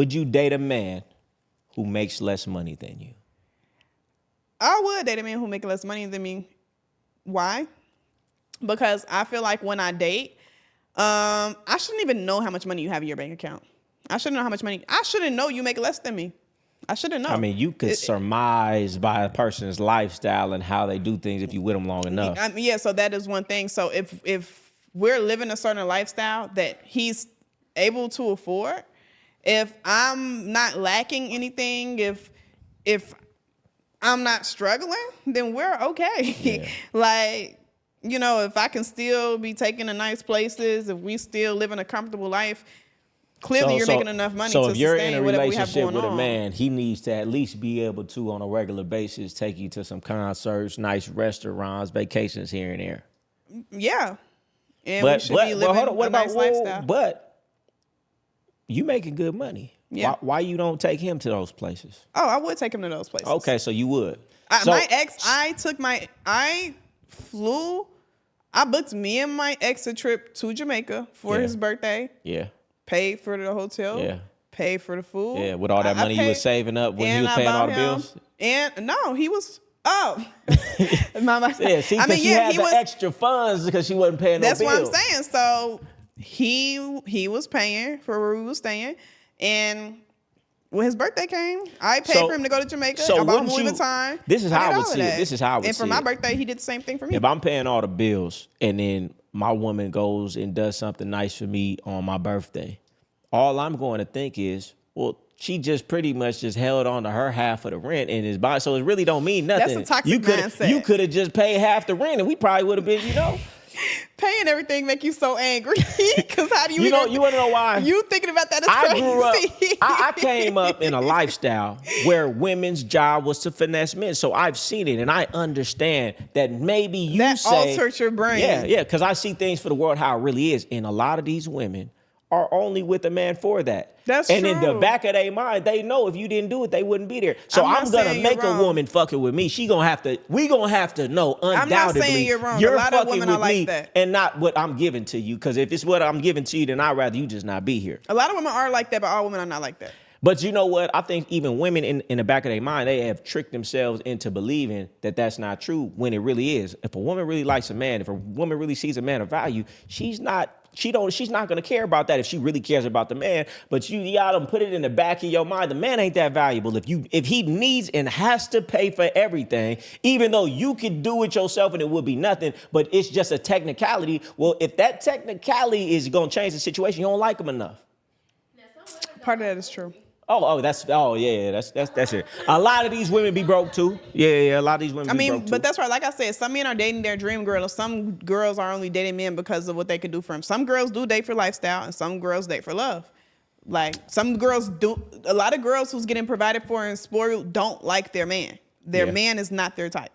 Would you date a man who makes less money than you? I would date a man who make less money than me. Why? Because I feel like when I date, I shouldn't even know how much money you have in your bank account. I shouldn't know how much money. I shouldn't know you make less than me. I shouldn't know. I mean, you could surmise by a person's lifestyle and how they do things if you with them long enough. Yeah, so that is one thing. So if we're living a certain lifestyle that he's able to afford, if I'm not lacking anything, if I'm not struggling, then we're okay. Yeah. Like, you know, if I can still be taken to nice places, if we still live in a comfortable life, clearly you're making enough money to sustain whatever we have going on. So if you're in a relationship with a man, he needs to at least be able to, on a regular basis, take you to some concerts, nice restaurants, vacations here and there. Yeah. And we should be living a nice lifestyle. But you making good money. Yeah. Why you don't take him to those places? Oh, I would take him to those places. Okay, so you would. My ex, I booked me and my ex a trip to Jamaica for his birthday. Yeah. Paid for the hotel. Yeah. Paid for the food. Yeah, with all that money you was saving up when you was paying all the bills? And no, he was, oh. Yeah, see, because she had the extra funds because she wasn't paying no bills. That's what I'm saying. So he was paying for where we was staying. And when his birthday came, I paid for him to go to Jamaica. I bought Louis Vuitton. This is how I would see it. This is how I would see it. And for my birthday, he did the same thing for me. If I'm paying all the bills and then my woman goes and does something nice for me on my birthday, all I'm going to think is, well, she just pretty much just held on to her half of the rent in his body. So it really don't mean nothing. That's a toxic mindset. You could have just paid half the rent and we probably would have been, you know. Paying everything make you so angry. Because how do you... You want to know why? You thinking about that is crazy. I grew up... I came up in a lifestyle where women's job was to finesse men. So I've seen it and I understand that maybe you that say... altered your brain. Yeah, because I see things for the world how it really is. And a lot of these women are only with a man for that. That's and true. In the back of their mind, they know if you didn't do it, they wouldn't be there. So I'm gonna make a woman fucking with me. We gonna have to know undoubtedly. I'm not saying you're wrong. You're a lot of fucking women with are like me that. and not what I'm giving to you. Because if it's what I'm giving to you, then I'd rather you just not be here. A lot of women are like that, but all women are not like that. But you know what? I think even women in the back of their mind, they have tricked themselves into believing that that's not true when it really is. If a woman really likes a man, if a woman really sees a man of value, she's not going to care about that if she really cares about the man. But you gotta put it in the back of your mind. The man ain't that valuable. If he needs and has to pay for everything, even though you could do it yourself and it would be nothing, but it's just a technicality. Well, if that technicality is going to change the situation, you don't like him enough. Part of that is true. That's it. A lot of these women be broke too. Yeah, a lot of these women be broke too. But that's right. Like I said, some men are dating their dream girl. Some girls are only dating men because of what they could do for them. Some girls do date for lifestyle and some girls date for love. Like some girls do. A lot of girls who's getting provided for and spoiled don't like their man. Their man is not their type.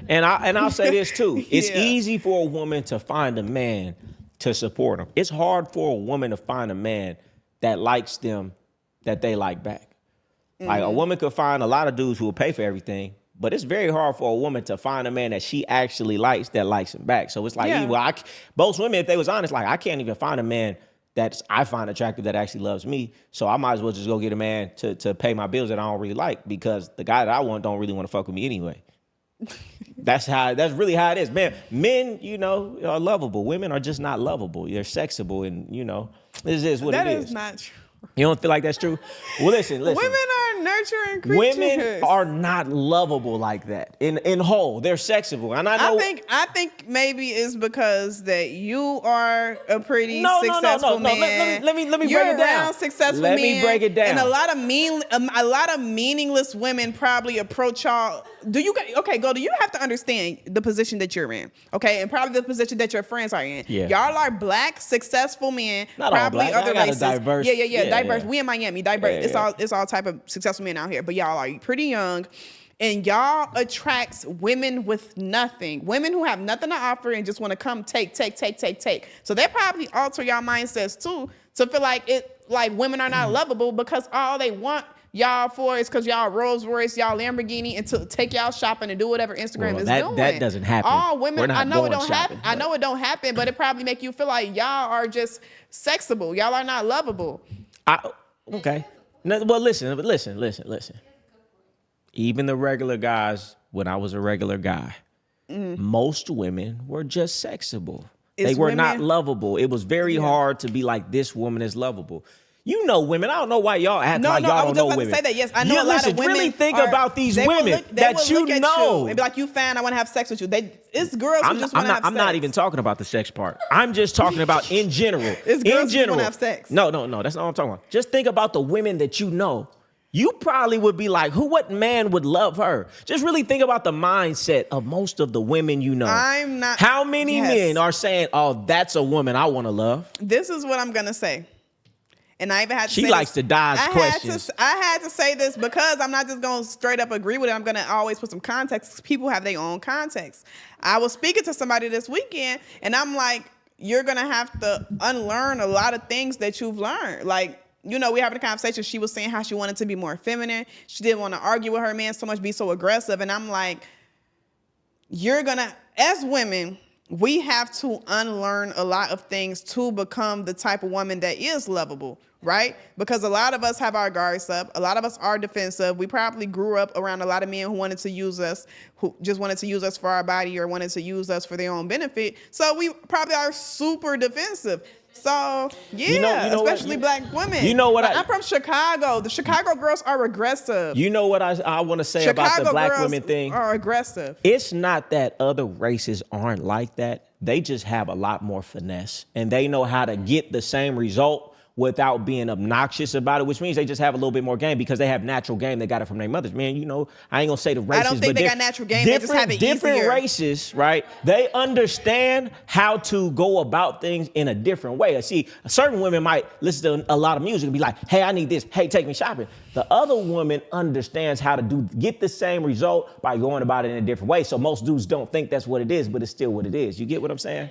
And I'll say this too. It's easy for a woman to find a man to support them. It's hard for a woman to find a man that likes them, that they like back. Mm-hmm. Like a woman could find a lot of dudes who will pay for everything, but it's very hard for a woman to find a man that she actually likes that likes him back. So it's like, most women, if they was honest, like I can't even find a man that I find attractive that actually loves me. So I might as well just go get a man to pay my bills that I don't really like because the guy that I want don't really want to fuck with me anyway. That's really how it is, man. Men, are lovable. Women are just not lovable. They're sexable, and this is what it is. That is not true. You don't feel like that's true? Well, listen. Women are nurturing creatures. Women are not lovable like that. In whole, they're sexable, and I know. I think maybe it's because that you are a pretty successful man. Let me break it down. You're around successful men. Let me break it down. And a lot of meaningless women probably approach y'all. Do you have to understand the position that you're in, okay? And probably the position that your friends are in. Yeah. Y'all are black, successful men. Not probably all black. other races. Diverse. Yeah, diverse. We in Miami, diverse. It's all type of successful men out here. But y'all are pretty young, and y'all attracts women with nothing. Women who have nothing to offer and just want to come take. So they probably alter y'all mindsets too to feel like women are not lovable because all they want y'all for is because y'all Rolls Royce, y'all Lamborghini, and to take y'all shopping and do whatever Instagram is doing. That doesn't happen. All women, I know it don't happen. I know it don't happen, but it probably make you feel like y'all are just sexable. Y'all are not lovable. Okay. No, well, listen. Even the regular guys, when I was a regular guy, most women were just sexable. They were not lovable. It was very hard to be like, this woman is lovable. You know women. I don't know why y'all act like y'all don't know women. I was just about to say that. Yes, I know a lot of women. Really think about these women that you know. And be like, you fine, I want to have sex with you. It's girls who just want to have sex. I'm not even talking about the sex part. I'm just talking about in general. It's girls who want to have sex. No. That's not what I'm talking about. Just think about the women that you know. You probably would be like, what man would love her? Just really think about the mindset of most of the women you know. I'm not. How many men are saying, oh, that's a woman I want to love? This is what I'm going to say. And I even had to She likes to dodge questions. I had to say this because I'm not just going to straight up agree with it. I'm going to always put some context. People have their own context. I was speaking to somebody this weekend, and I'm like, you're going to have to unlearn a lot of things that you've learned. Like, you know, we having a conversation. She was saying how she wanted to be more feminine. She didn't want to argue with her man so much, be so aggressive. And I'm like, as women, we have to unlearn a lot of things to become the type of woman that is lovable, right? Because a lot of us have our guards up. A lot of us are defensive. We probably grew up around a lot of men who wanted to use us, who just wanted to use us for our body or wanted to use us for their own benefit. So we probably are super defensive. So, yeah, you know especially black women. You know what? I'm from Chicago. The Chicago girls are aggressive. You know what I want to say about the black women thing? Are aggressive. It's not that other races aren't like that. They just have a lot more finesse, and they know how to get the same result without being obnoxious about it, which means they just have a little bit more game because they have natural game. They got it from their mothers. Man, you know, I ain't gonna say the races, I don't think but they got natural game. They just have it different easier. races, right? They understand how to go about things in a different way. See, certain women might listen to a lot of music and be like, hey, I need this. Hey, take me shopping. The other woman understands how to get the same result by going about it in a different way. So most dudes don't think that's what it is, but it's still what it is. You get what I'm saying?